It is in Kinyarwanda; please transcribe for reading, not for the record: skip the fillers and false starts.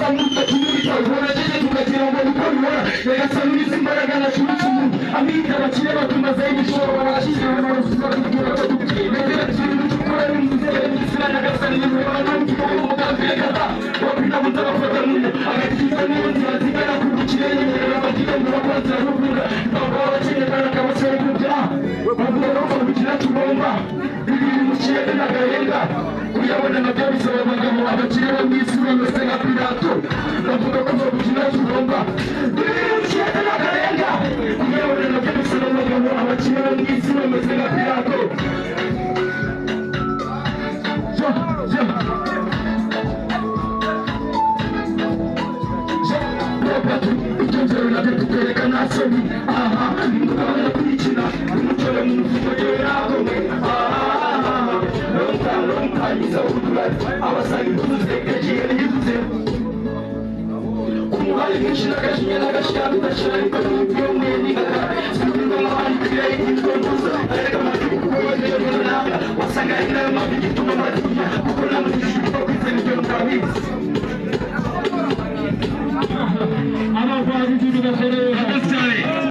zamuka tumurika ubona jeje tukagira ngo uko bibona yagasanuriza imbaraga na cyucumu amita bakire batumaze ibishoro barashyize mu rusuka kugira ngo dukire ndetse kintu cyukora n'umuzere n'isina nagasani n'ubona n'umukiko w'umugambi rekata wapina mutabafata n'umu agakiza n'inzira zigana ku bukire yemerera abagira ngo bakoze rubura baba bakire kana kabasore kubya bavuga ko bukira tugomba bibiri mu kirere n'agahenga kuyabona nabyo bisaba abagabo abakire bo mu isi bameze nka Pilato bavuga ko bukira tugomba bibiri mu kirere n'agahenga kuyabona nabyo bisaba abagabo abakire bo mu isi bameze nka Pilato icyongerero nabyo tukerekana soni aha mukabona kwikina umucoro mu mufuko y'iragomwe long time is out right abasanga imbuto zitegereje n'izuze kumuhari mwinshi n'agashinya n'agashyira bidashira ariko n'umupira umwe n'ingaka sinumva amahari kiriya y'igitwa mbuza areka amategeko kuko bagejeje runaka wasanga ari nayo mpamvu igituma matinya kuko nta muziki kuko kwizera ibyo mutabizi